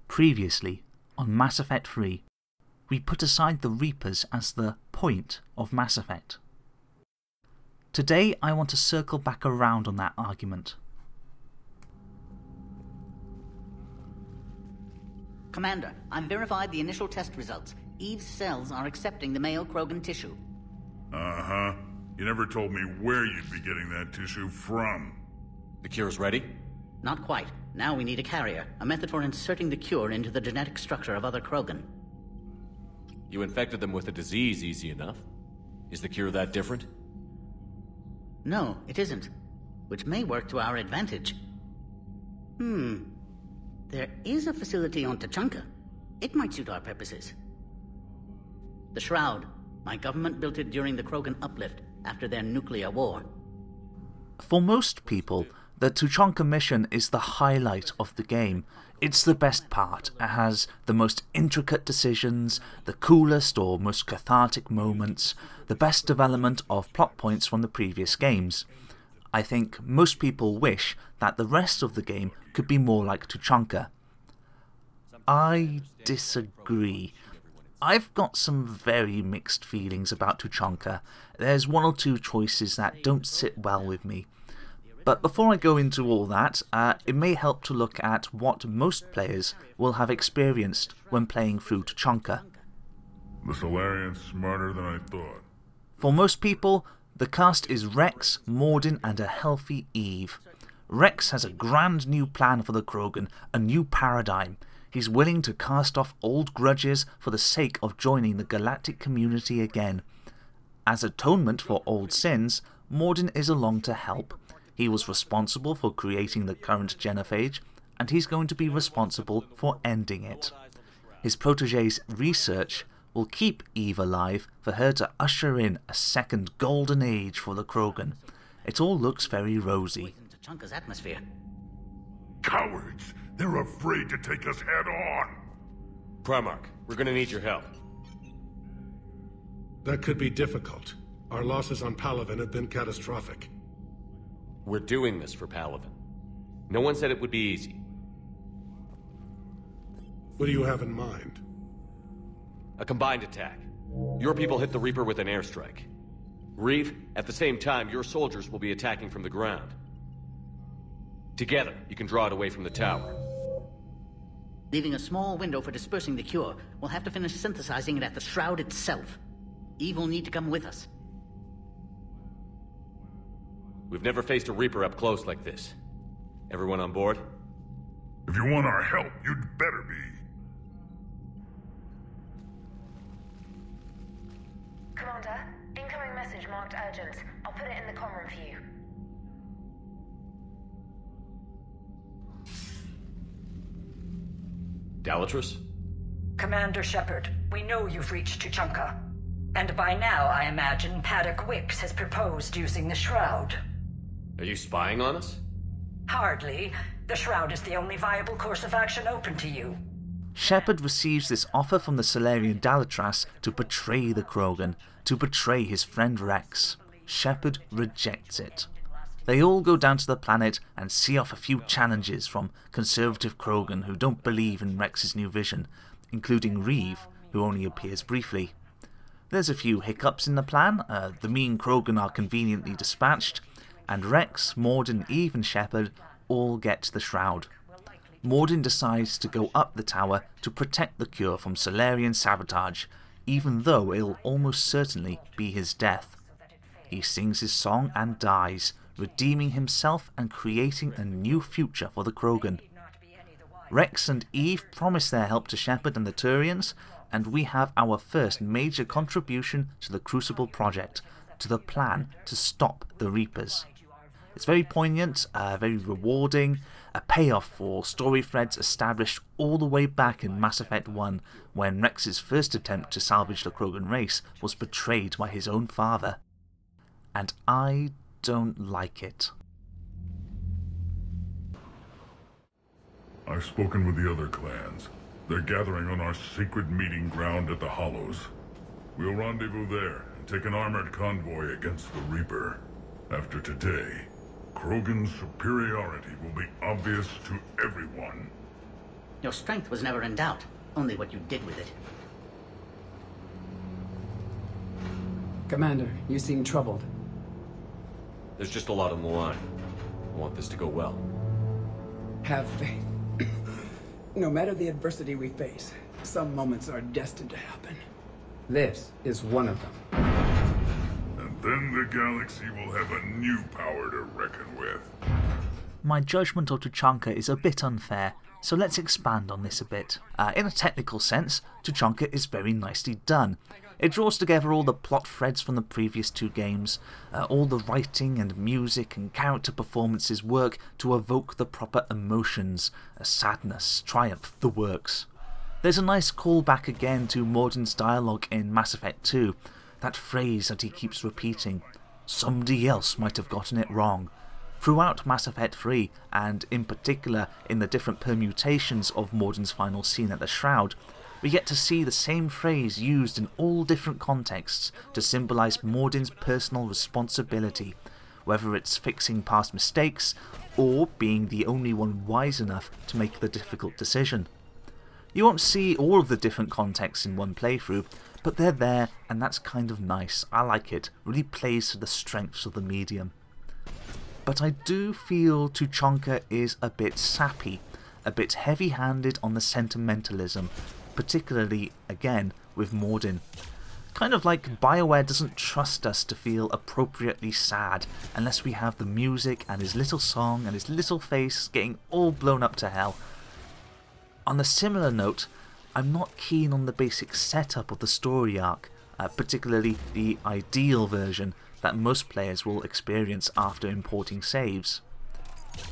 Previously, on Mass Effect 3, we put aside the Reapers as the point of Mass Effect. Today I want to circle back around on that argument. Commander, I've verified the initial test results. Eve's cells are accepting the male Krogan tissue. Uh-huh. You never told me where you'd be getting that tissue from. The cure's ready? Not quite. Now we need a carrier, a method for inserting the cure into the genetic structure of other Krogan. You infected them with a disease easy enough. Is the cure that different? No, it isn't. Which may work to our advantage. There is a facility on Tuchanka. It might suit our purposes. The Shroud. My government built it during the Krogan uplift, after their nuclear war. For most people, the Tuchanka mission is the highlight of the game. It's the best part. It has the most intricate decisions, the coolest or most cathartic moments, the best development of plot points from the previous games. I think most people wish that the rest of the game could be more like Tuchanka. I disagree. I've got some very mixed feelings about Tuchanka. There's one or two choices that don't sit well with me. But before I go into all that, it may help to look at what most players will have experienced when playing through Tuchanka. The Solarian's smarter than I thought. For most people, the cast is Rex, Mordin and a healthy Eve. Rex has a grand new plan for the Krogan, a new paradigm. He's willing to cast off old grudges for the sake of joining the galactic community again. As atonement for old sins, Mordin is along to help. He was responsible for creating the current genophage, and he's going to be responsible for ending it. His protege's research will keep Eve alive for her to usher in a second golden age for the Krogan. It all looks very rosy. Tuchanka's atmosphere. Cowards! They're afraid to take us head on! Primarch, we're gonna need your help. That could be difficult. Our losses on Palaven have been catastrophic. We're doing this for Palaven. No one said it would be easy. What do you have in mind? A combined attack. Your people hit the Reaper with an airstrike. Reeve, at the same time, your soldiers will be attacking from the ground. Together, you can draw it away from the tower. Leaving a small window for dispersing the cure, we'll have to finish synthesizing it at the Shroud itself. Eve will need to come with us. We've never faced a Reaper up close like this. Everyone on board? If you want our help, you'd better be. Commander, incoming message marked urgent. I'll put it in the comm room for you. Dalatrus? Commander Shepard, we know you've reached Tuchanka. And by now, I imagine Paddock Wicks has proposed using the Shroud. Are you spying on us? Hardly. The Shroud is the only viable course of action open to you. Shepard receives this offer from the Solarian Dalatrus to betray the Krogan, to betray his friend Rex. Shepard rejects it. They all go down to the planet and see off a few challenges from conservative Krogan who don't believe in Rex's new vision, including Reeve, who only appears briefly. There's a few hiccups in the plan. The mean Krogan are conveniently dispatched, and Rex, Mordin, Eve and Shepard all get to the Shroud. Mordin decides to go up the tower to protect the cure from Solarian sabotage, even though it'll almost certainly be his death. He sings his song and dies, redeeming himself and creating a new future for the Krogan. Rex and Eve promise their help to Shepard and the Turians, and we have our first major contribution to the Crucible project, to the plan to stop the Reapers. It's very poignant, very rewarding, a payoff for story threads established all the way back in Mass Effect 1, when Rex's first attempt to salvage the Krogan race was betrayed by his own father. And I don't like it. I've spoken with the other clans. They're gathering on our secret meeting ground at the Hollows. We'll rendezvous there and take an armored convoy against the Reaper. After today, Krogan's superiority will be obvious to everyone. Your strength was never in doubt, only what you did with it. Commander, you seem troubled. There's just a lot on the line. I want this to go well. Have faith. No matter the adversity we face, some moments are destined to happen. This is one of them. And then the galaxy will have a new power to reckon with. My judgment of Tuchanka is a bit unfair, so let's expand on this a bit. In a technical sense, Tuchanka is very nicely done. It draws together all the plot threads from the previous two games. All the writing and music and character performances work to evoke the proper emotions, sadness, triumph, the works. There's a nice callback again to Morden's dialogue in Mass Effect 2, that phrase that he keeps repeating, "Somebody else might have gotten it wrong." Throughout Mass Effect 3, and in particular in the different permutations of Morden's final scene at the Shroud, we get to see the same phrase used in all different contexts to symbolise Morden's personal responsibility, whether it's fixing past mistakes or being the only one wise enough to make the difficult decision. You won't see all of the different contexts in one playthrough, but they're there and that's kind of nice. I like it. Really plays to the strengths of the medium. But I do feel Tuchanka is a bit sappy, a bit heavy-handed on the sentimentalism, particularly, again, with Morden. Kind of like BioWare doesn't trust us to feel appropriately sad unless we have the music and his little song and his little face getting all blown up to hell. On a similar note, I'm not keen on the basic setup of the story arc, particularly the ideal version that most players will experience after importing saves.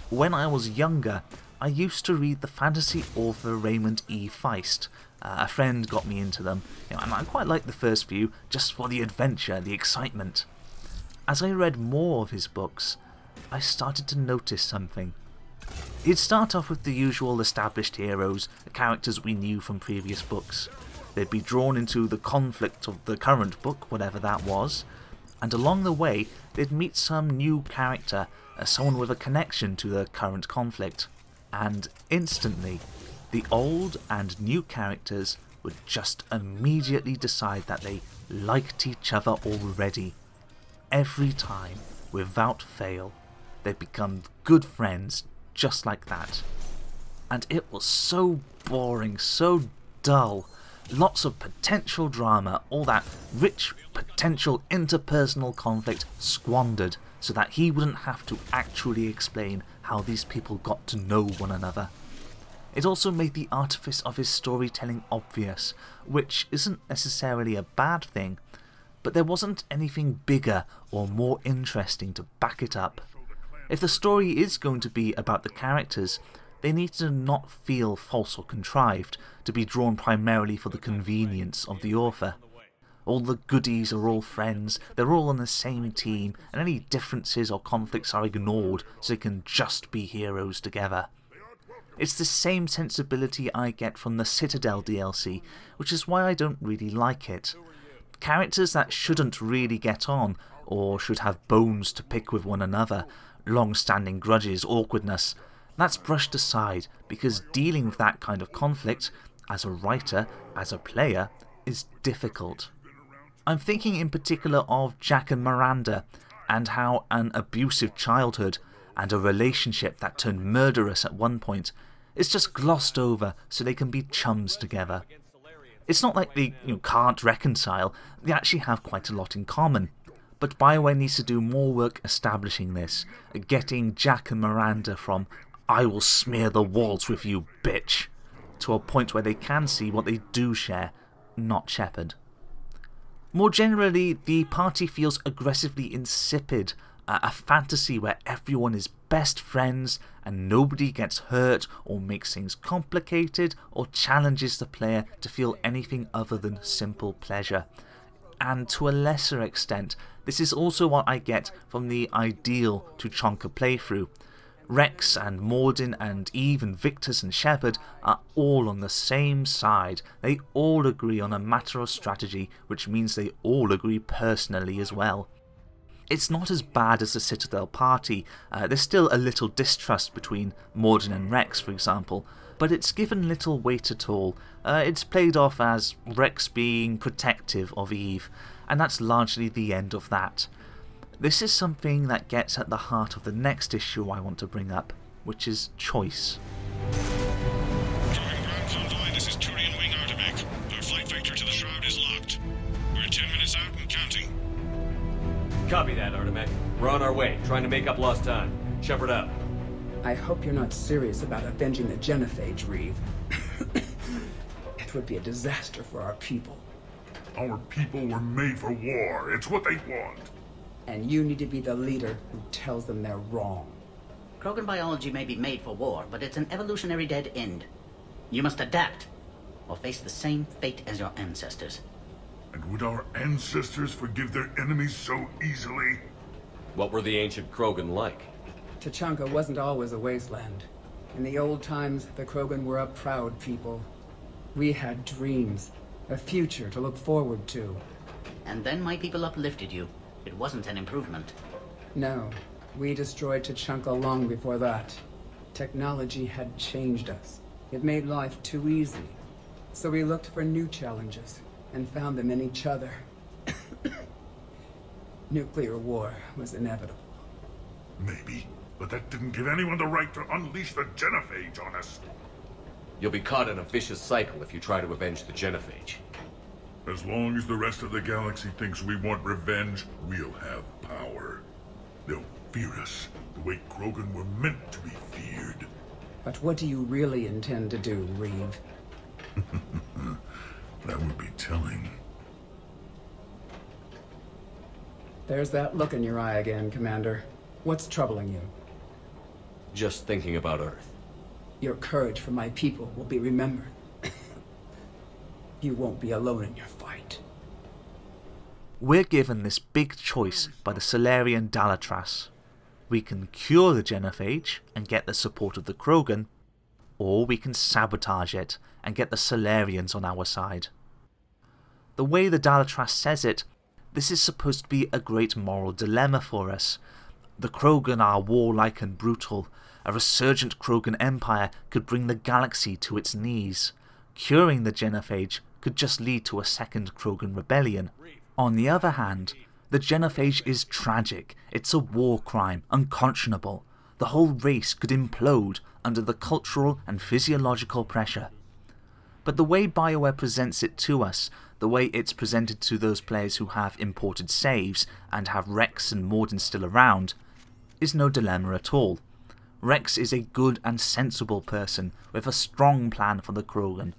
When I was younger, I used to read the fantasy author Raymond E. Feist. A friend got me into them, and I quite liked the first few just for the adventure, the excitement. As I read more of his books, I started to notice something. He'd start off with the usual established heroes, the characters we knew from previous books. They'd be drawn into the conflict of the current book, whatever that was, and along the way they'd meet some new character, someone with a connection to the current conflict, and instantly the old and new characters would just immediately decide that they liked each other already. Every time, without fail, they'd become good friends just like that. And it was so boring, so dull. Lots of potential drama, all that rich potential interpersonal conflict squandered so that he wouldn't have to actually explain how these people got to know one another. It also made the artifice of his storytelling obvious, which isn't necessarily a bad thing, but there wasn't anything bigger or more interesting to back it up. If the story is going to be about the characters, they need to not feel false or contrived, to be drawn primarily for the convenience of the author. All the goodies are all friends, they're all on the same team, and any differences or conflicts are ignored so they can just be heroes together. It's the same sensibility I get from the Citadel DLC, which is why I don't really like it. Characters that shouldn't really get on, or should have bones to pick with one another, long-standing grudges, awkwardness, that's brushed aside because dealing with that kind of conflict, as a writer, as a player, is difficult. I'm thinking in particular of Jack and Miranda, and how an abusive childhood and a relationship that turned murderous at one point is just glossed over so they can be chums together. It's not like they can't reconcile, they actually have quite a lot in common. But BioWare needs to do more work establishing this, getting Jack and Miranda from "I will smear the walls with you, bitch," to a point where they can see what they do share, not Shepard. More generally, the party feels aggressively insipid, a fantasy where everyone is best friends and nobody gets hurt or makes things complicated or challenges the player to feel anything other than simple pleasure. And to a lesser extent, this is also what I get from the ideal Tuchanka playthrough. Rex and Morden and Eve and Victus and Shepard are all on the same side. They all agree on a matter of strategy, which means they all agree personally as well. It's not as bad as the Citadel party. There's still a little distrust between Morden and Rex, for example, but it's given little weight at all. It's played off as Rex being protective of Eve, and that's largely the end of that. This is something that gets at the heart of the next issue I want to bring up, which is choice. Crogan ground convoy, this is Turian Wing Artemec. Our flight vector to the Shroud is locked. We're 10 minutes out and counting. Copy that, Artemec. We're on our way, trying to make up lost time. Shepard out. I hope you're not serious about avenging the genophage, Reeve. It would be a disaster for our people. Our people were made for war. It's what they want. And you need to be the leader who tells them they're wrong. Krogan biology may be made for war, but it's an evolutionary dead end. You must adapt, or face the same fate as your ancestors. And would our ancestors forgive their enemies so easily? What were the ancient Krogan like? Tuchanka wasn't always a wasteland. In the old times, the Krogan were a proud people. We had dreams, a future to look forward to. And then my people uplifted you. It wasn't an improvement. No, we destroyed Tuchanka long before that. Technology had changed us. It made life too easy. So we looked for new challenges, and found them in each other. Nuclear war was inevitable. Maybe, but that didn't give anyone the right to unleash the genophage on us. You'll be caught in a vicious cycle if you try to avenge the genophage. As long as the rest of the galaxy thinks we want revenge, we'll have power. They'll fear us the way Krogan were meant to be feared. But what do you really intend to do, Reeve? That would be telling. There's that look in your eye again, Commander. What's troubling you? Just thinking about Earth. Your courage for my people will be remembered. You won't be alone in your fight. We're given this big choice by the Salarian Dalatras. We can cure the genophage and get the support of the Krogan, or we can sabotage it and get the Salarians on our side. The way the Dalatras says it, this is supposed to be a great moral dilemma for us. The Krogan are warlike and brutal. A resurgent Krogan empire could bring the galaxy to its knees. Curing the genophage could just lead to a second Krogan rebellion. On the other hand, the genophage is tragic. It's a war crime, unconscionable. The whole race could implode under the cultural and physiological pressure. But the way BioWare presents it to us, the way it's presented to those players who have imported saves and have Rex and Mordin still around, is no dilemma at all. Rex is a good and sensible person with a strong plan for the Krogan.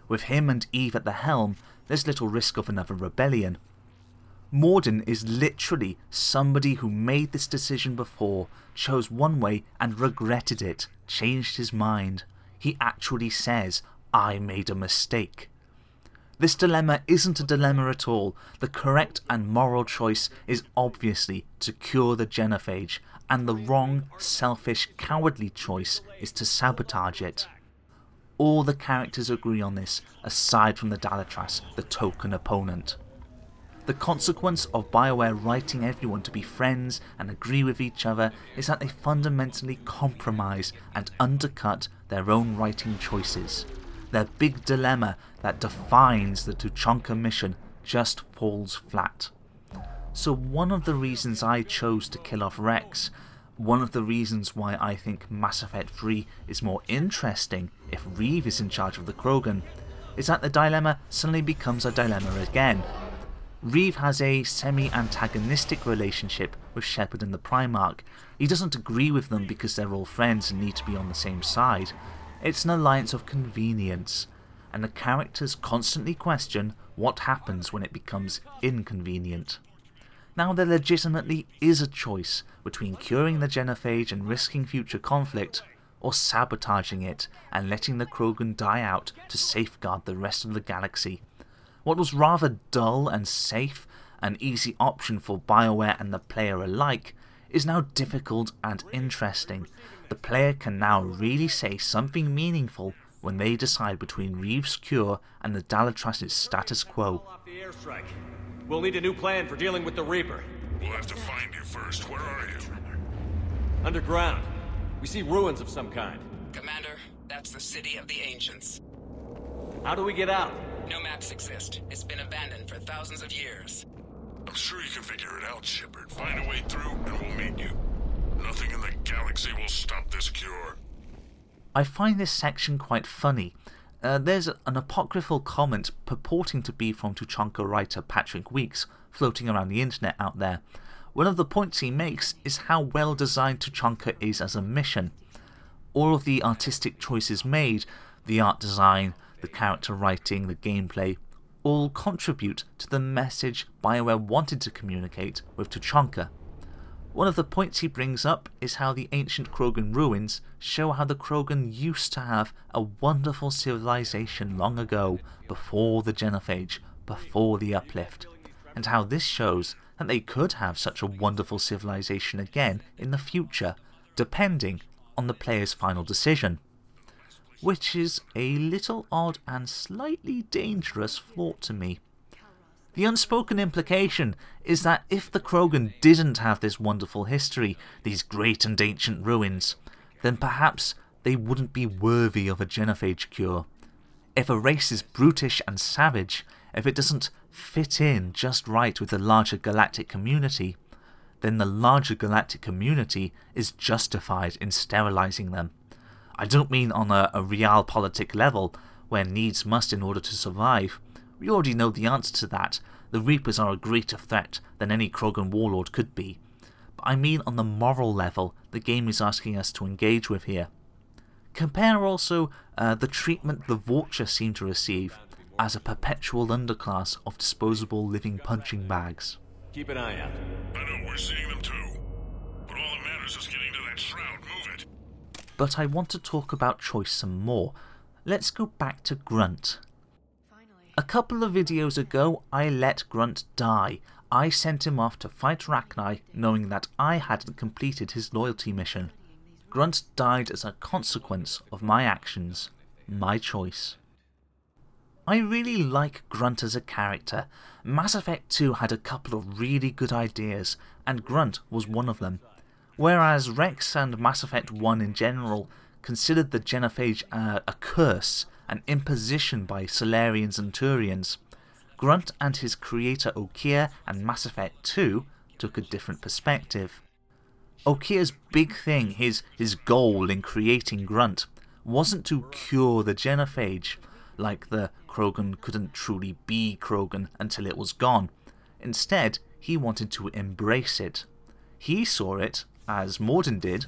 With him and Eve at the helm, there's little risk of another rebellion. Mordin is literally somebody who made this decision before, chose one way and regretted it, changed his mind. He actually says, "I made a mistake." This dilemma isn't a dilemma at all. The correct and moral choice is obviously to cure the genophage, and the wrong, selfish, cowardly choice is to sabotage it. All the characters agree on this, aside from the Dalatras, the token opponent. The consequence of BioWare writing everyone to be friends and agree with each other is that they fundamentally compromise and undercut their own writing choices. Their big dilemma that defines the Tuchanka mission just falls flat. So one of the reasons I chose to kill off Rex, one of the reasons why I think Mass Effect 3 is more interesting if Reeve is in charge of the Krogan, is that the dilemma suddenly becomes a dilemma again. Reeve has a semi-antagonistic relationship with Shepard and the Primarch. He doesn't agree with them because they're all friends and need to be on the same side. It's an alliance of convenience, and the characters constantly question what happens when it becomes inconvenient. Now there legitimately is a choice between curing the genophage and risking future conflict, or sabotaging it and letting the Krogan die out to safeguard the rest of the galaxy. What was rather dull and safe, an easy option for BioWare and the player alike, is now difficult and interesting. The player can now really say something meaningful when they decide between Reeve's cure and the Dalatras' status quo. We'll need a new plan for dealing with the Reaper. We'll have to find you first. Where are you? Underground. We see ruins of some kind. Commander, that's That's the city of the ancients. How do we get out? No maps exist. It's been abandoned for thousands of years. I'm sure you can figure it out, Shepard. Find a way through, and we'll meet you. Nothing in the galaxy will stop this cure. I find this section quite funny. There's an apocryphal comment purporting to be from Tuchanka writer Patrick Weeks floating around the internet out there. One of the points he makes is how well designed Tuchanka is as a mission. All of the artistic choices made, the art design, the character writing, the gameplay, all contribute to the message BioWare wanted to communicate with Tuchanka. One of the points he brings up is how the ancient Krogan ruins show how the Krogan used to have a wonderful civilization long ago, before the genophage, before the uplift, and how this shows that they could have such a wonderful civilization again in the future, depending on the player's final decision. Which is a little odd and slightly dangerous thought to me. The unspoken implication is that if the Krogan didn't have this wonderful history, these great and ancient ruins, then perhaps they wouldn't be worthy of a genophage cure. If a race is brutish and savage, if it doesn't fit in just right with the larger galactic community, then the larger galactic community is justified in sterilizing them. I don't mean on a realpolitik level, where needs must in order to survive. We already know the answer to that. The Reapers are a greater threat than any Krogan warlord could be. But I mean on the moral level the game is asking us to engage with here. Compare also the treatment the Vulture seem to receive as a perpetual underclass of disposable living punching bags. Keep an eye out. I know, we're seeing them too. But all that matters is getting to that shroud. Move it. But I want to talk about choice some more. Let's go back to Grunt. A couple of videos ago, I let Grunt die. I sent him off to fight Rachni, knowing that I hadn't completed his loyalty mission. Grunt died as a consequence of my actions, my choice. I really like Grunt as a character. Mass Effect 2 had a couple of really good ideas, and Grunt was one of them. Whereas Rex and Mass Effect 1 in general considered the genophage a curse, an imposition by Solarians and Turians, Grunt and his creator Okeer and Mass Effect 2 took a different perspective. Okeer's big thing, his goal in creating Grunt, wasn't to cure the genophage, like the Krogan couldn't truly be Krogan until it was gone. Instead, he wanted to embrace it. He saw it, as Morden did,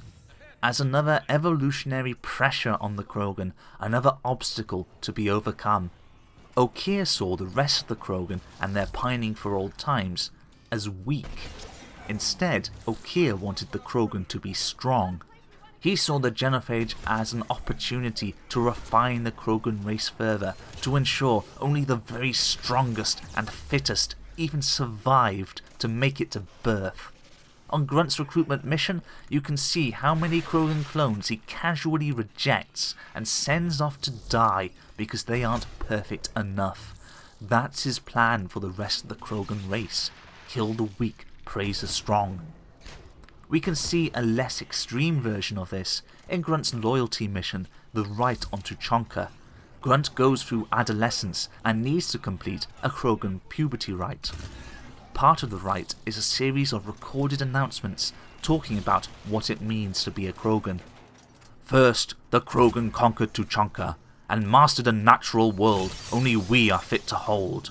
as another evolutionary pressure on the Krogan, another obstacle to be overcome. Okeer saw the rest of the Krogan and their pining for old times as weak. Instead, Okeer wanted the Krogan to be strong. He saw the genophage as an opportunity to refine the Krogan race further, to ensure only the very strongest and fittest even survived to make it to birth. On Grunt's recruitment mission, you can see how many Krogan clones he casually rejects and sends off to die because they aren't perfect enough. That's his plan for the rest of the Krogan race. Kill the weak, praise the strong. We can see a less extreme version of this in Grunt's loyalty mission, the Rite on Tuchanka. Grunt goes through adolescence and needs to complete a Krogan puberty rite. Part of the rite is a series of recorded announcements talking about what it means to be a Krogan. First, the Krogan conquered Tuchanka and mastered a natural world only we are fit to hold.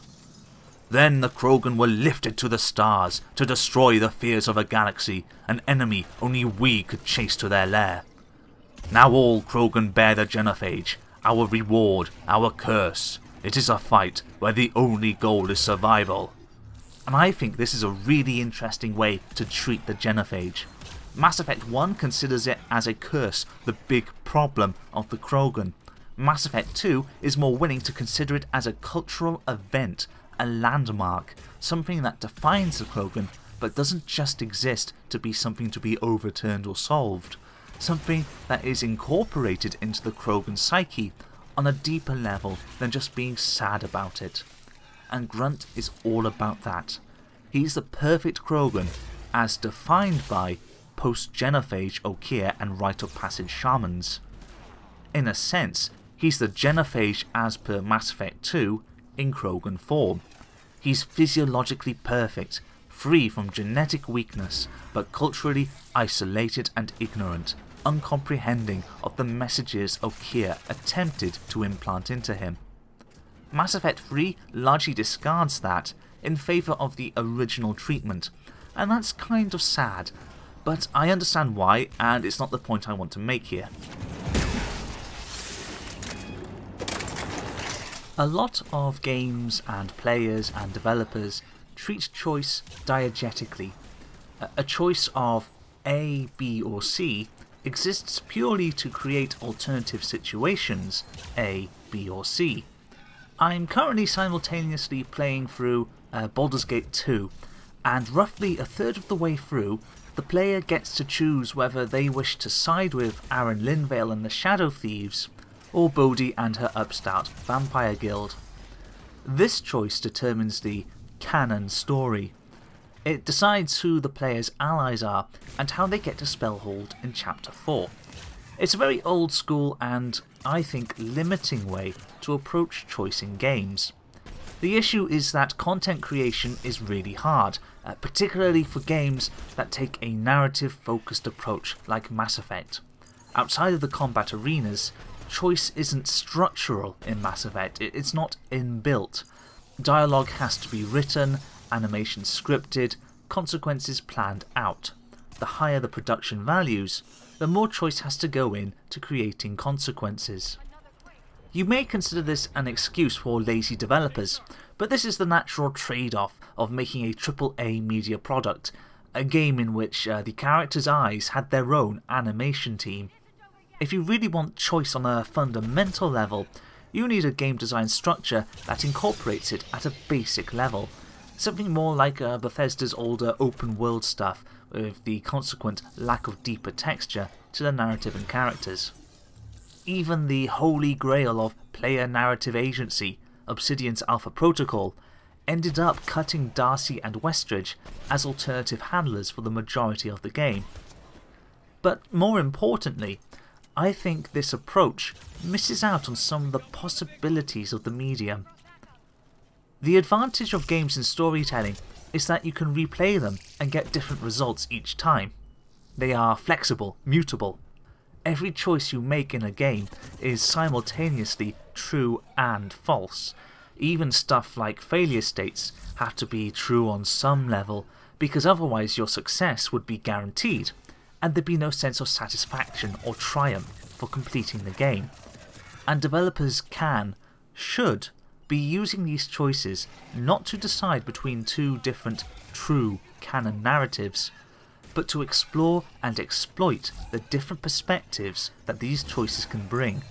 Then the Krogan were lifted to the stars to destroy the fears of a galaxy, an enemy only we could chase to their lair. Now all Krogan bear the genophage, our reward, our curse. It is a fight where the only goal is survival. And I think this is a really interesting way to treat the genophage. Mass Effect 1 considers it as a curse, the big problem of the Krogan. Mass Effect 2 is more willing to consider it as a cultural event, a landmark, something that defines the Krogan, but doesn't just exist to be something to be overturned or solved. Something that is incorporated into the Krogan psyche on a deeper level than just being sad about it. And Grunt is all about that. He's the perfect Krogan, as defined by post-genophage Okeer and rite of passage shamans. In a sense, he's the genophage as per Mass Effect 2 in Krogan form. He's physiologically perfect, free from genetic weakness, but culturally isolated and ignorant, uncomprehending of the messages Okeer attempted to implant into him. Mass Effect 3 largely discards that in favour of the original treatment, and that's kind of sad, but I understand why, and it's not the point I want to make here. A lot of games and players and developers treat choice diegetically. A choice of A, B or C exists purely to create alternative situations, A, B or C. I'm currently simultaneously playing through Baldur's Gate 2, and roughly a third of the way through, the player gets to choose whether they wish to side with Aaron Linvale and the Shadow Thieves, or Bodhi and her upstart vampire guild. This choice determines the canon story. It decides who the player's allies are and how they get to Spellhold in Chapter 4. It's a very old school and, I think, limiting way to approach choice in games. The issue is that content creation is really hard, particularly for games that take a narrative-focused approach like Mass Effect. Outside of the combat arenas, choice isn't structural in Mass Effect, it's not inbuilt. Dialogue has to be written, animation scripted, consequences planned out. The higher the production values, the more choice has to go in to creating consequences. You may consider this an excuse for lazy developers, but this is the natural trade-off of making a AAA media product, a game in which the characters' eyes had their own animation team. If you really want choice on a fundamental level, you need a game design structure that incorporates it at a basic level, something more like Bethesda's older open world stuff, with the consequent lack of deeper texture to the narrative and characters. Even the holy grail of player narrative agency, Obsidian's Alpha Protocol, ended up cutting Darcy and Westridge as alternative handlers for the majority of the game. But more importantly, I think this approach misses out on some of the possibilities of the medium. The advantage of games in storytelling is that you can replay them and get different results each time. They are flexible, mutable. Every choice you make in a game is simultaneously true and false. Even stuff like failure states have to be true on some level, because otherwise your success would be guaranteed, and there'd be no sense of satisfaction or triumph for completing the game. And developers should be using these choices not to decide between two different true canon narratives, but to explore and exploit the different perspectives that these choices can bring.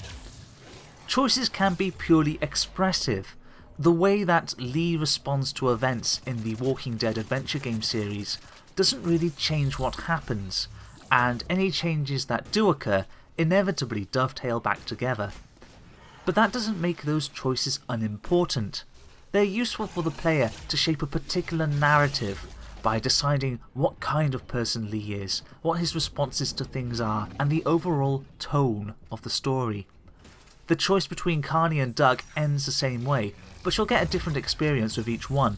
Choices can be purely expressive. The way that Lee responds to events in the Walking Dead adventure game series doesn't really change what happens, and any changes that do occur inevitably dovetail back together. But that doesn't make those choices unimportant. They're useful for the player to shape a particular narrative by deciding what kind of person Lee is, what his responses to things are, and the overall tone of the story. The choice between Carney and Doug ends the same way, but you'll get a different experience with each one,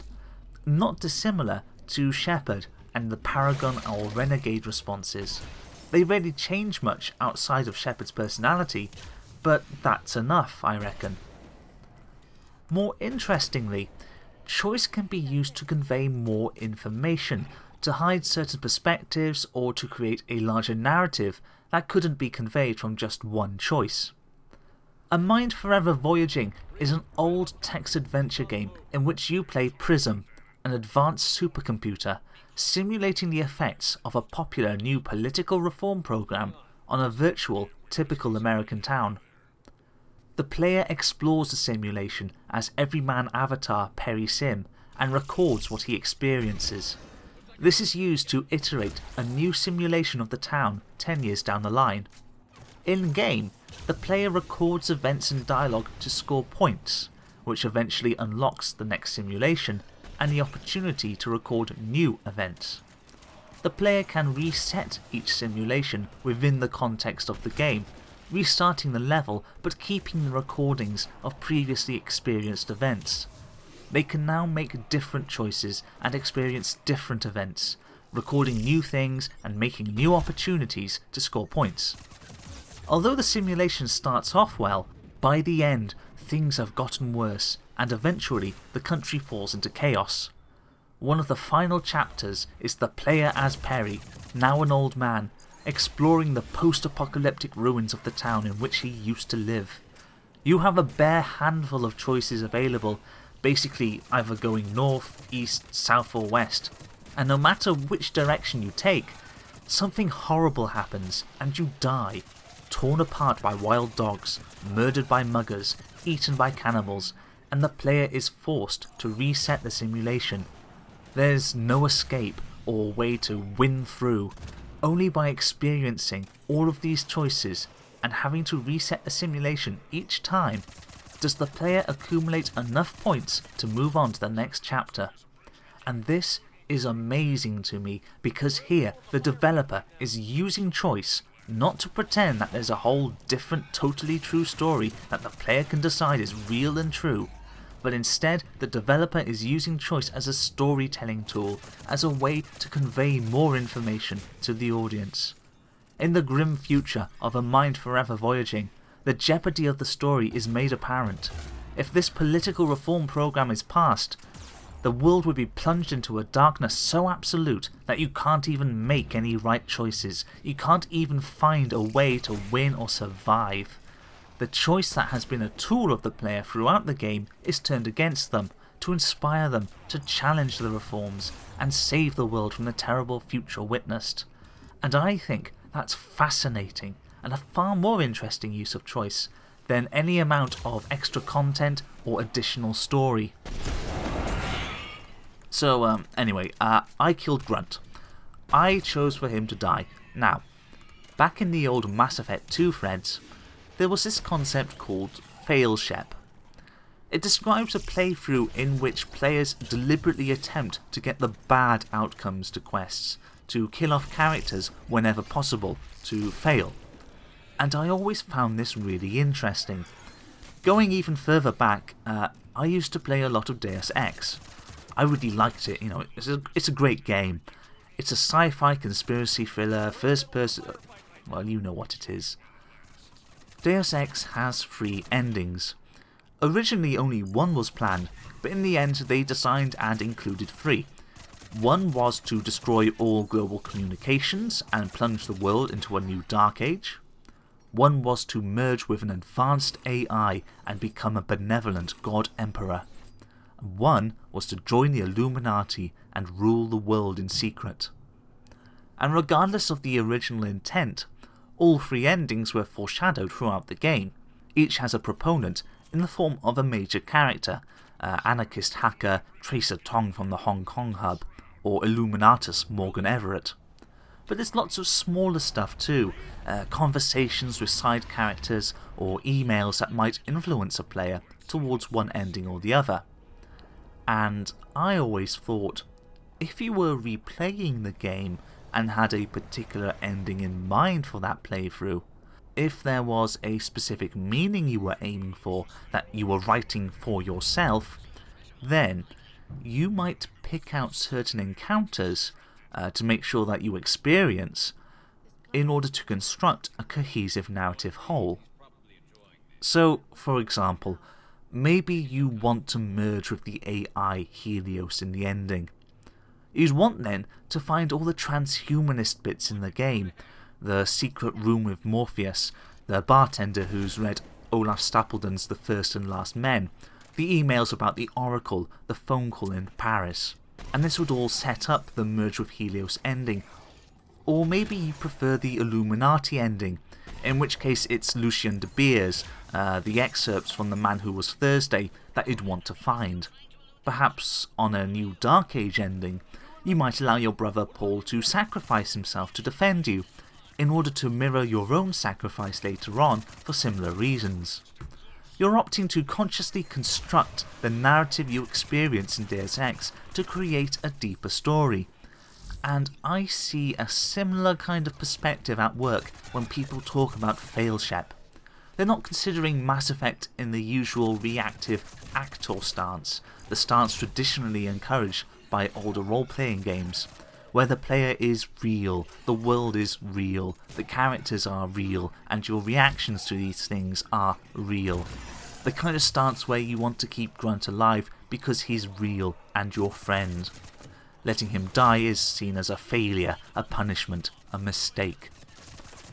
not dissimilar to Shepard and the Paragon or Renegade responses. They rarely change much outside of Shepard's personality, but that's enough, I reckon. More interestingly, choice can be used to convey more information, to hide certain perspectives, or to create a larger narrative that couldn't be conveyed from just one choice. A Mind Forever Voyaging is an old text adventure game in which you play Prism, an advanced supercomputer, simulating the effects of a popular new political reform program on a virtual, typical American town. The player explores the simulation as everyman avatar Perry Sim and records what he experiences. This is used to iterate a new simulation of the town 10 years down the line. In-game, the player records events and dialogue to score points, which eventually unlocks the next simulation and the opportunity to record new events. The player can reset each simulation within the context of the game, restarting the level but keeping the recordings of previously experienced events. They can now make different choices and experience different events, recording new things and making new opportunities to score points. Although the simulation starts off well, by the end things have gotten worse and eventually the country falls into chaos. One of the final chapters is the player as Perry, now an old man, exploring the post-apocalyptic ruins of the town in which he used to live. You have a bare handful of choices available, basically either going north, east, south or west, and no matter which direction you take, something horrible happens and you die, torn apart by wild dogs, murdered by muggers, eaten by cannibals, and the player is forced to reset the simulation. There's no escape or way to win through. Only by experiencing all of these choices and having to reset the simulation each time does the player accumulate enough points to move on to the next chapter. And this is amazing to me because here the developer is using choice not to pretend that there's a whole different totally true story that the player can decide is real and true, but instead the developer is using choice as a storytelling tool, as a way to convey more information to the audience. In the grim future of a mind forever voyaging, the jeopardy of the story is made apparent. If this political reform program is passed, the world would be plunged into a darkness so absolute that you can't even make any right choices. You can't even find a way to win or survive. The choice that has been a tool of the player throughout the game is turned against them, to inspire them to challenge the reforms and save the world from the terrible future witnessed. And I think that's fascinating and a far more interesting use of choice than any amount of extra content or additional story. So anyway, I killed Grunt. I chose for him to die. Now, back in the old Mass Effect 2 threads, there was this concept called failshep. It describes a playthrough in which players deliberately attempt to get the bad outcomes to quests, to kill off characters whenever possible, to fail. And I always found this really interesting. Going even further back, I used to play a lot of Deus Ex. I really liked it, you know, it's a great game. It's a sci-fi conspiracy thriller, first person, well, you know what it is. Deus Ex has 3 endings. Originally only one was planned, but in the end they designed and included 3. One was to destroy all global communications and plunge the world into a new dark age. One was to merge with an advanced AI and become a benevolent God Emperor. One was to join the Illuminati and rule the world in secret. And regardless of the original intent, all 3 endings were foreshadowed throughout the game. Each has a proponent in the form of a major character, anarchist hacker Tracer Tong from the Hong Kong hub, or Illuminatus Morgan Everett. But there's lots of smaller stuff too, conversations with side characters or emails that might influence a player towards one ending or the other. And I always thought, if you were replaying the game and had a particular ending in mind for that playthrough, if there was a specific meaning you were aiming for that you were writing for yourself, then you might pick out certain encounters to make sure that you experience in order to construct a cohesive narrative whole. So, for example, maybe you want to merge with the AI Helios in the ending. You'd want then to find all the transhumanist bits in the game, the secret room with Morpheus, the bartender who's read Olaf Stapledon's The First and Last Men, the emails about the Oracle, the phone call in Paris. And this would all set up the merge with Helios ending. Or maybe you prefer the Illuminati ending, in which case it's Lucien de Beers, the excerpts from The Man Who Was Thursday that you'd want to find. Perhaps on a new Dark Age ending, you might allow your brother Paul to sacrifice himself to defend you, in order to mirror your own sacrifice later on for similar reasons. You're opting to consciously construct the narrative you experience in Deus Ex to create a deeper story. And I see a similar kind of perspective at work when people talk about failshep. They're not considering Mass Effect in the usual reactive actor stance, the stance traditionally encouraged by older role-playing games, where the player is real, the world is real, the characters are real, and your reactions to these things are real. The kind of stance where you want to keep Grunt alive because he's real and your friend. Letting him die is seen as a failure, a punishment, a mistake.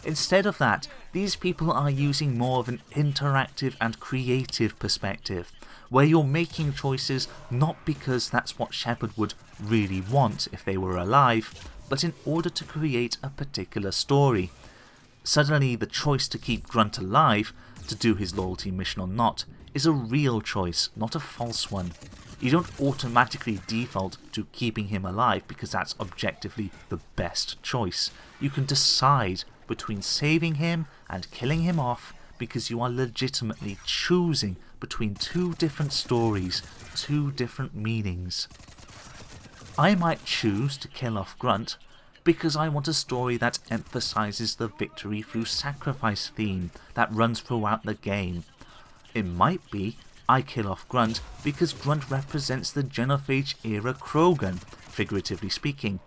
Instead of that, these people are using more of an interactive and creative perspective, where you're making choices not because that's what Shepard would really want if they were alive, but in order to create a particular story. Suddenly the choice to keep Grunt alive, to do his loyalty mission or not, is a real choice, not a false one. You don't automatically default to keeping him alive because that's objectively the best choice. You can decide between saving him and killing him off because you are legitimately choosing between two different stories, two different meanings. I might choose to kill off Grunt because I want a story that emphasises the victory through sacrifice theme that runs throughout the game. It might be I kill off Grunt because Grunt represents the genophage era Krogan, figuratively speaking,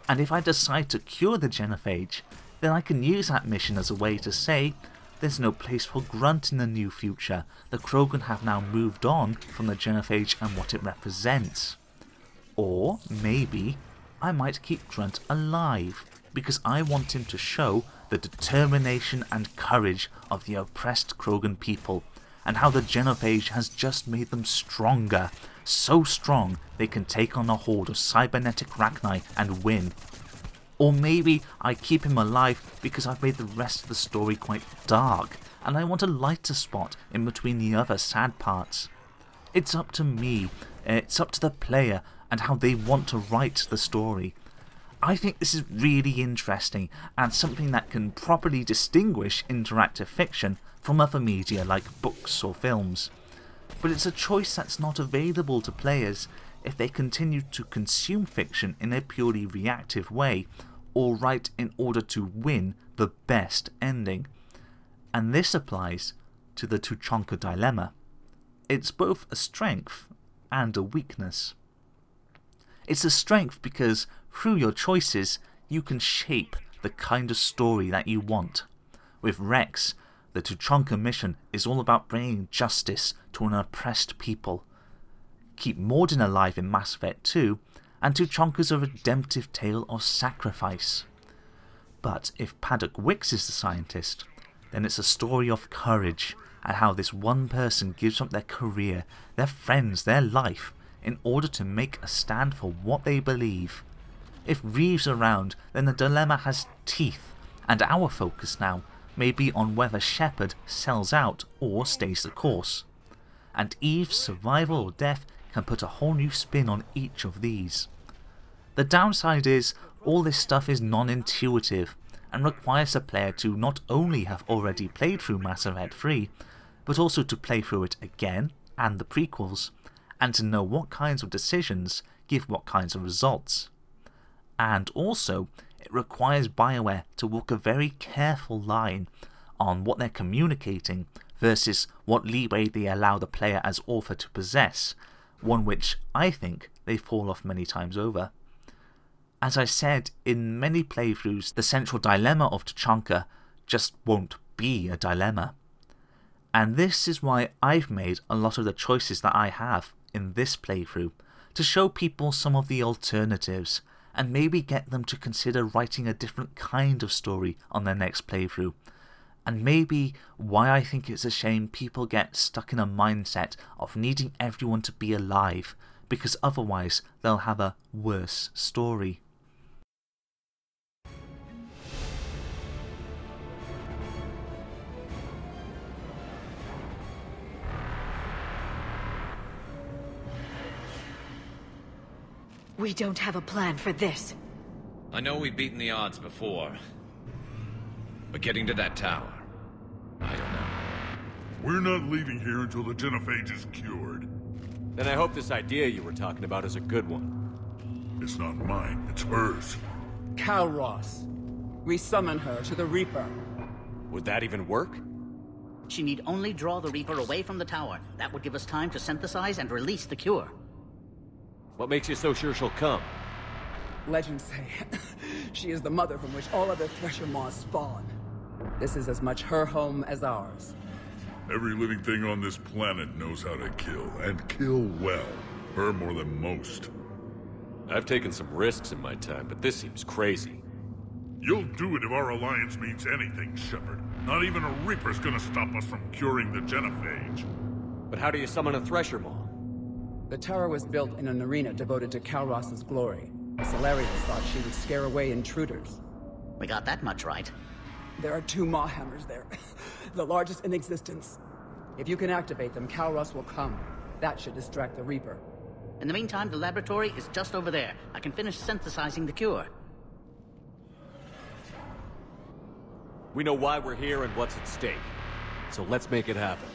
and if I decide to cure the genophage, then I can use that mission as a way to say, there's no place for Grunt in the new future, the Krogan have now moved on from the genophage and what it represents. Or maybe I might keep Grunt alive, because I want him to show the determination and courage of the oppressed Krogan people, and how the genophage has just made them stronger, so strong they can take on a horde of cybernetic Rachni and win. Or maybe I keep him alive because I've made the rest of the story quite dark, and I want a lighter spot in between the other sad parts. It's up to me, it's up to the player and how they want to write the story. I think this is really interesting and something that can properly distinguish interactive fiction from other media like books or films. But it's a choice that's not available to players if they continue to consume fiction in a purely reactive way, or write in order to win the best ending. And this applies to the Tuchanka dilemma. It's both a strength and a weakness. It's a strength because through your choices you can shape the kind of story that you want. With Rex, the Tuchanka mission is all about bringing justice to an oppressed people. Keep Mordin alive in Mass Effect 2, and Tuchanka's a redemptive tale of sacrifice. But if Paddock Wicks is the scientist, then it's a story of courage and how this one person gives up their career, their friends, their life, in order to make a stand for what they believe. If Reeve's around, then the dilemma has teeth, and our focus now may be on whether Shepard sells out or stays the course. And Eve's survival or death can put a whole new spin on each of these. The downside is, all this stuff is non-intuitive, and requires the player to not only have already played through Mass Effect 3, but also to play through it again, and the prequels, and to know what kinds of decisions give what kinds of results. And also, it requires BioWare to walk a very careful line on what they're communicating versus what leeway they allow the player as author to possess, one which I think they fall off many times over. As I said, in many playthroughs, the central dilemma of Tuchanka just won't be a dilemma. And this is why I've made a lot of the choices that I have in this playthrough, to show people some of the alternatives, and maybe get them to consider writing a different kind of story on their next playthrough. And maybe why I think it's a shame people get stuck in a mindset of needing everyone to be alive, because otherwise they'll have a worse story. We don't have a plan for this. I know we've beaten the odds before, but getting to that tower, I don't know. We're not leaving here until the genophage is cured. Then I hope this idea you were talking about is a good one. It's not mine, it's hers. Calros. We summon her to the Reaper. Would that even work? She need only draw the Reaper away from the tower. That would give us time to synthesize and release the cure. What makes you so sure she'll come? Legends say she is the mother from which all other Thresher Maws spawn. This is as much her home as ours. Every living thing on this planet knows how to kill, and kill well. Her more than most. I've taken some risks in my time, but this seems crazy. You'll do it if our alliance means anything, Shepard. Not even a Reaper's gonna stop us from curing the genophage. But how do you summon a Thresher Maw? The tower was built in an arena devoted to Kalros's glory. The Solarians thought she would scare away intruders. We got that much right. There are 2 Maw hammers there, the largest in existence. If you can activate them, Kalros will come. That should distract the Reaper. In the meantime, the laboratory is just over there. I can finish synthesizing the cure. We know why we're here and what's at stake. So let's make it happen.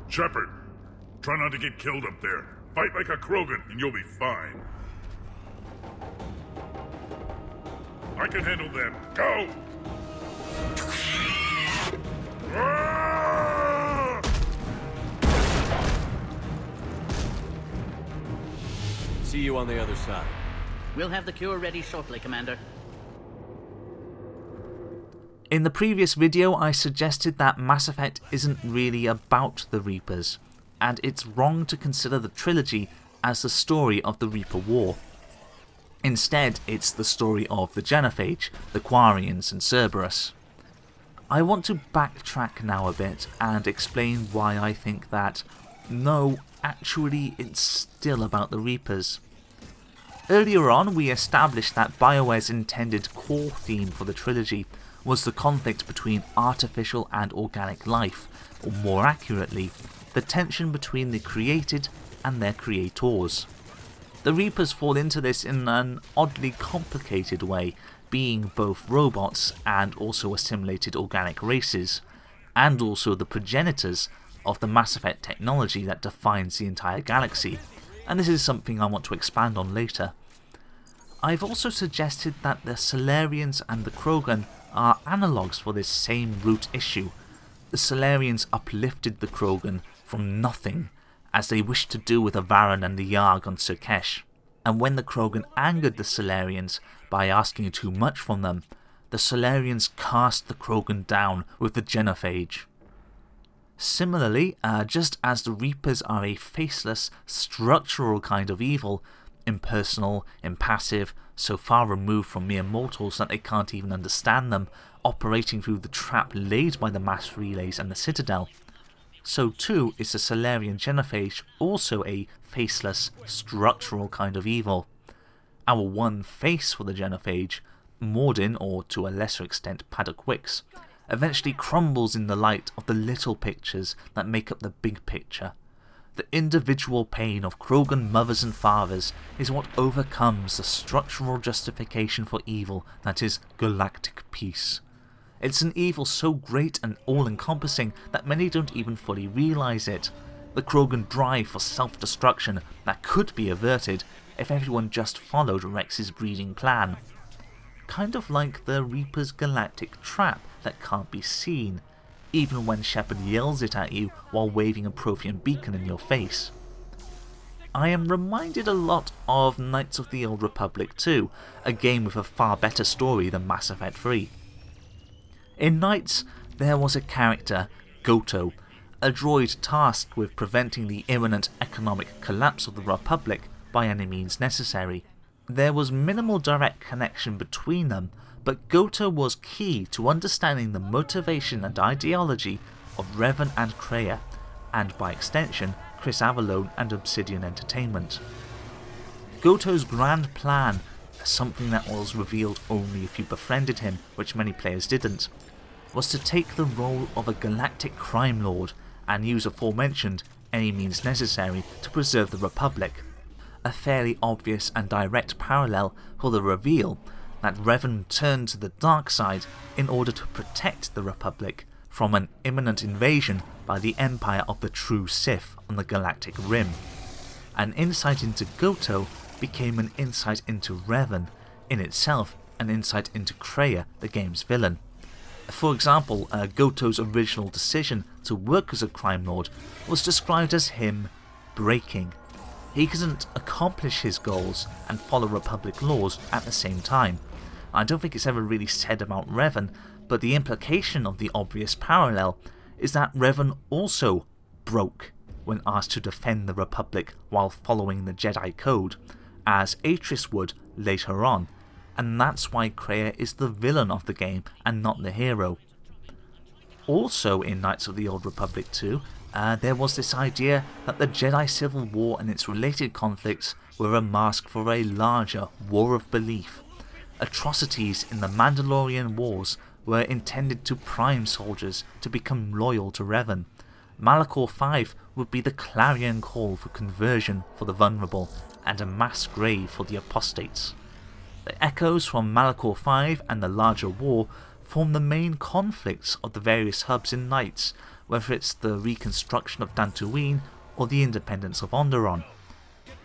Shepard, try not to get killed up there. Fight like a Krogan and you'll be fine. I can handle them. Go! See you on the other side. We'll have the cure ready shortly, Commander. In the previous video I suggested that Mass Effect isn't really about the Reapers, and it's wrong to consider the trilogy as the story of the Reaper War. Instead, it's the story of the Genophage, the Quarians and Cerberus. I want to backtrack now a bit and explain why I think that, no, actually it's still about the Reapers. Earlier on we established that BioWare's intended core theme for the trilogy was the conflict between artificial and organic life, or more accurately, the tension between the created and their creators. The Reapers fall into this in an oddly complicated way, being both robots and also assimilated organic races, and also the progenitors of the Mass Effect technology that defines the entire galaxy, and this is something I want to expand on later. I've also suggested that the Solarians and the Krogan are analogues for this same root issue. The Solarians uplifted the Krogan from nothing, as they wished to do with the Varren and the Yarg on Surkesh, and when the Krogan angered the Solarians by asking too much from them, the Solarians cast the Krogan down with the genophage. Similarly, just as the Reapers are a faceless, structural kind of evil, impersonal, impassive, so far removed from mere mortals that they can't even understand them, operating through the trap laid by the mass relays and the Citadel, so too is the Solarian genophage also a faceless, structural kind of evil. Our one face for the genophage, Mordin, or to a lesser extent Paddock Wicks, eventually crumbles in the light of the little pictures that make up the big picture. The individual pain of Krogan mothers and fathers is what overcomes the structural justification for evil that is galactic peace. It's an evil so great and all-encompassing that many don't even fully realise it. The Krogan drive for self-destruction that could be averted if everyone just followed Rex's breeding plan. Kind of like the Reaper's galactic trap that can't be seen, even when Shepard yells it at you while waving a Prothean beacon in your face. I am reminded a lot of Knights of the Old Republic 2, a game with a far better story than Mass Effect 3. In Knights, there was a character, Goto, a droid tasked with preventing the imminent economic collapse of the Republic by any means necessary. There was minimal direct connection between them, but Goto was key to understanding the motivation and ideology of Revan and Kreia, and by extension, Chris Avellone and Obsidian Entertainment. Goto's grand plan, something that was revealed only if you befriended him, which many players didn't, was to take the role of a galactic crime lord and use aforementioned any means necessary to preserve the Republic. A fairly obvious and direct parallel for the reveal that Revan turned to the dark side in order to protect the Republic from an imminent invasion by the Empire of the True Sith on the Galactic Rim. An insight into Goto became an insight into Revan, in itself an insight into Kreia, the game's villain. For example, Goto's original decision to work as a crime lord was described as him breaking. He couldn't accomplish his goals and follow Republic laws at the same time. I don't think it's ever really said about Revan, but the implication of the obvious parallel is that Revan also broke when asked to defend the Republic while following the Jedi Code, as Atris would later on, and that's why Kreia is the villain of the game and not the hero. Also in Knights of the Old Republic 2, there was this idea that the Jedi Civil War and its related conflicts were a mask for a larger war of belief. Atrocities in the Mandalorian Wars were intended to prime soldiers to become loyal to Revan. Malachor 5 would be the clarion call for conversion for the vulnerable and a mass grave for the apostates. The echoes from Malachor 5 and the larger war form the main conflicts of the various hubs in Knights, whether it's the reconstruction of Dantooine or the independence of Onderon.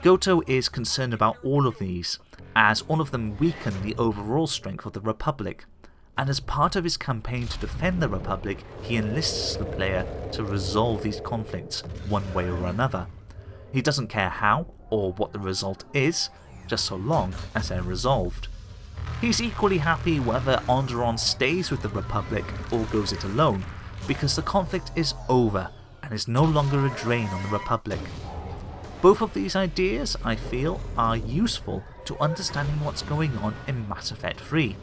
Goto is concerned about all of these, as all of them weaken the overall strength of the Republic, and as part of his campaign to defend the Republic, he enlists the player to resolve these conflicts one way or another. He doesn't care how or what the result is, just so long as they're resolved. He's equally happy whether Onderon stays with the Republic or goes it alone, because the conflict is over and is no longer a drain on the Republic. Both of these ideas, I feel, are useful to understanding what's going on in Mass Effect 3.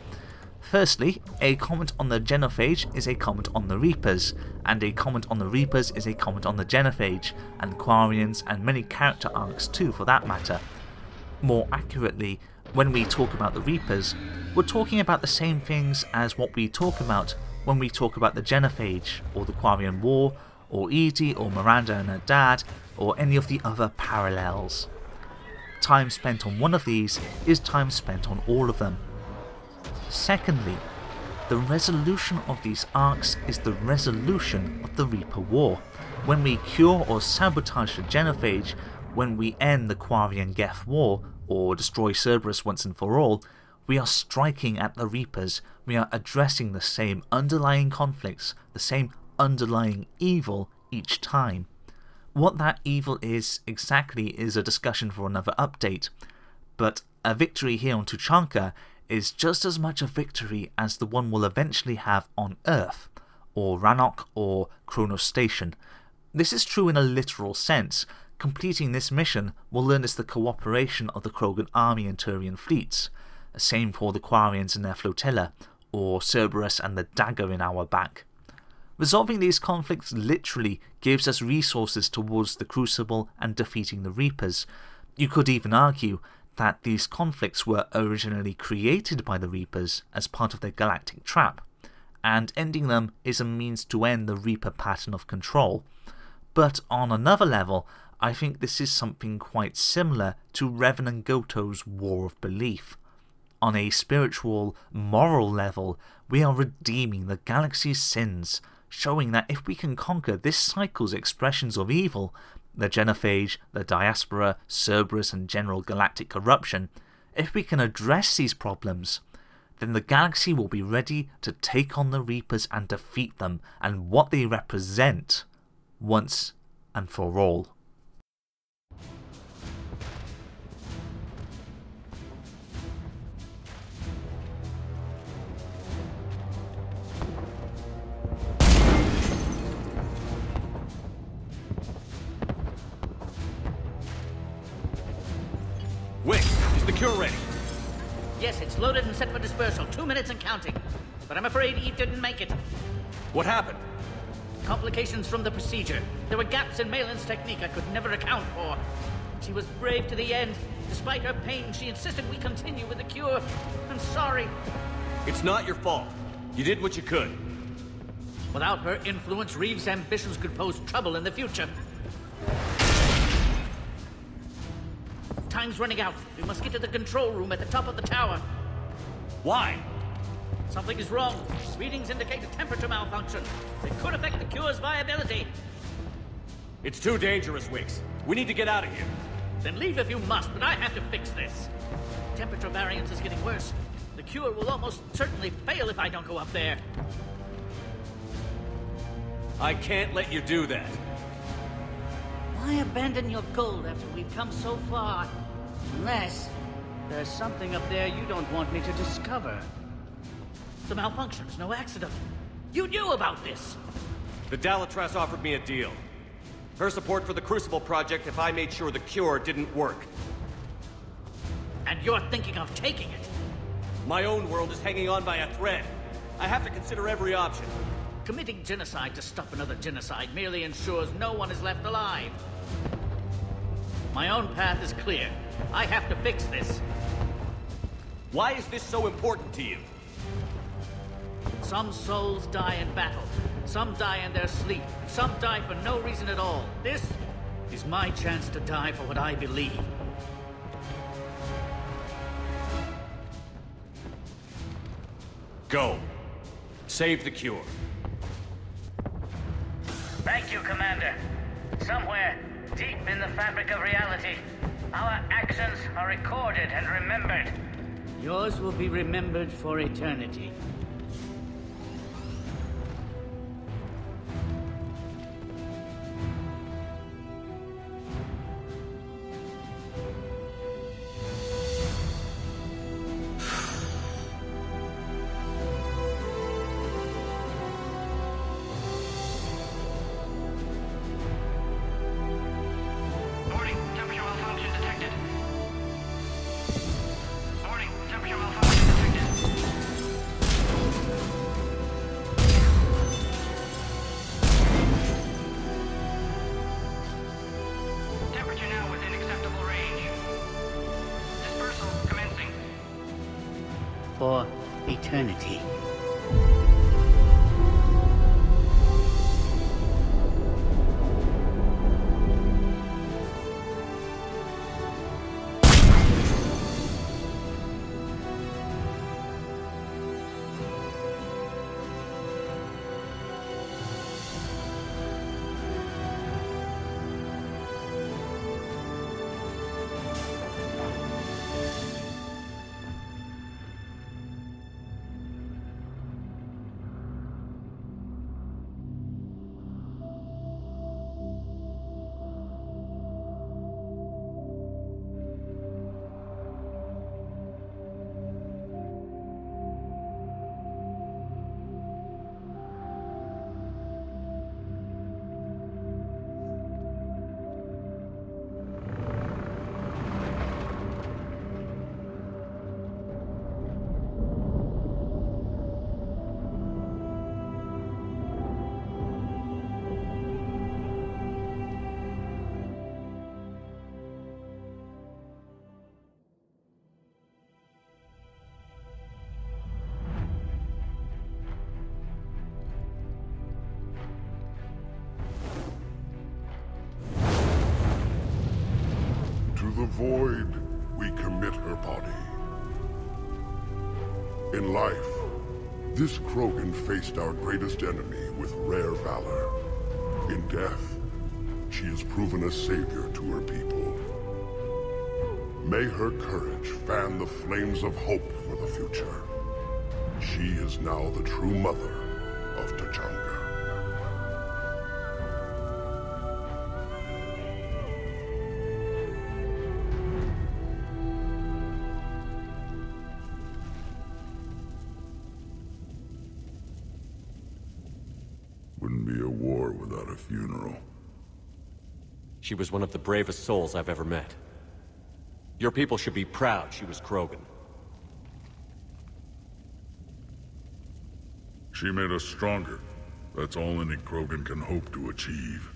Firstly, a comment on the genophage is a comment on the Reapers, and a comment on the Reapers is a comment on the genophage, and Quarians, and many character arcs too for that matter. More accurately, when we talk about the Reapers, we're talking about the same things as what we talk about when we talk about the genophage, or the Quarian War, or Edie, or Miranda and her dad, or any of the other parallels. Time spent on one of these is time spent on all of them. Secondly, the resolution of these arcs is the resolution of the Reaper War. When we cure or sabotage the genophage, when we end the Quarian Geth War, or destroy Cerberus once and for all, we are striking at the Reapers, we are addressing the same underlying conflicts, the same underlying evil each time. What that evil is exactly is a discussion for another update, but a victory here on Tuchanka is just as much a victory as the one we'll eventually have on Earth, or Rannoch, or Kronos Station. This is true in a literal sense. Completing this mission will earn us the cooperation of the Krogan army and Turian fleets. Same for the Quarians and their flotilla, or Cerberus and the dagger in our back. Resolving these conflicts literally gives us resources towards the Crucible and defeating the Reapers. You could even argue that these conflicts were originally created by the Reapers as part of their galactic trap, and ending them is a means to end the Reaper pattern of control. But on another level, I think this is something quite similar to Revan and Goto's War of Belief. On a spiritual, moral level, we are redeeming the galaxy's sins, showing that if we can conquer this cycle's expressions of evil, the genophage, the diaspora, Cerberus and general galactic corruption, if we can address these problems, then the galaxy will be ready to take on the Reapers and defeat them and what they represent once and for all. Wait, is the cure ready? Yes, it's loaded and set for dispersal. 2 minutes and counting. But I'm afraid Eve didn't make it. What happened? Complications from the procedure. There were gaps in Malin's technique I could never account for. She was brave to the end. Despite her pain, she insisted we continue with the cure. I'm sorry. It's not your fault. You did what you could. Without her influence, Reeve's ambitions could pose trouble in the future. Time's running out. We must get to the control room at the top of the tower. Why? Something is wrong. Readings indicate a temperature malfunction. It could affect the cure's viability. It's too dangerous, Wix. We need to get out of here. Then leave if you must, but I have to fix this. Temperature variance is getting worse. The cure will almost certainly fail if I don't go up there. I can't let you do that. Why abandon your goal after we've come so far? Unless there's something up there you don't want me to discover. The malfunction's no accident. You knew about this! The Dalitras offered me a deal. Her support for the Crucible Project if I made sure the cure didn't work. And you're thinking of taking it? My own world is hanging on by a thread. I have to consider every option. Committing genocide to stop another genocide merely ensures no one is left alive. My own path is clear. I have to fix this. Why is this so important to you? Some souls die in battle. Some die in their sleep. Some die for no reason at all. This is my chance to die for what I believe. Go. Save the cure. Thank you, Commander. Somewhere, deep in the fabric of reality, our actions are recorded and remembered. Yours will be remembered for eternity. For eternity. To the void, we commit her body. In life, this Krogan faced our greatest enemy with rare valor. In death, she has proven a savior to her people. May her courage fan the flames of hope for the future. She is now the true mother of Tuchanka. Wouldn't be a war without a funeral. She was one of the bravest souls I've ever met. Your people should be proud she was Krogan. She made us stronger. That's all any Krogan can hope to achieve.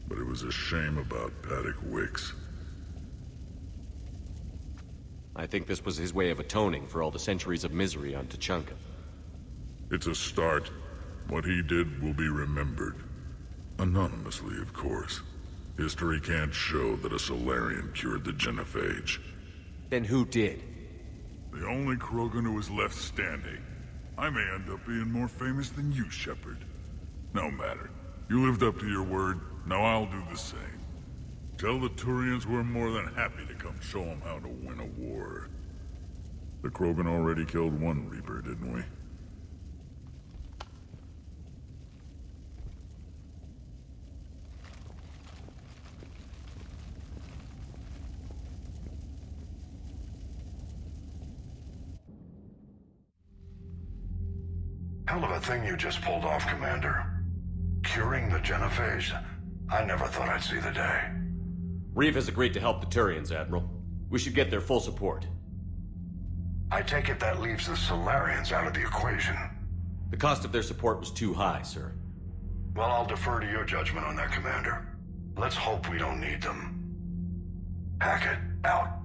But it was a shame about Paddock Wicks. I think this was his way of atoning for all the centuries of misery on Tuchanka. It's a start. What he did will be remembered. Anonymously, of course. History can't show that a Solarian cured the genophage. Then who did? The only Krogan who is left standing. I may end up being more famous than you, Shepard. No matter. You lived up to your word, now I'll do the same. Tell the Turians we're more than happy to come show them how to win a war. The Krogan already killed one Reaper, didn't we? Hell of a thing you just pulled off, Commander. Curing the genophage? I never thought I'd see the day. Reeve has agreed to help the Turians, Admiral. We should get their full support. I take it that leaves the Solarians out of the equation. The cost of their support was too high, sir. Well, I'll defer to your judgment on that, Commander. Let's hope we don't need them. Hackett, out.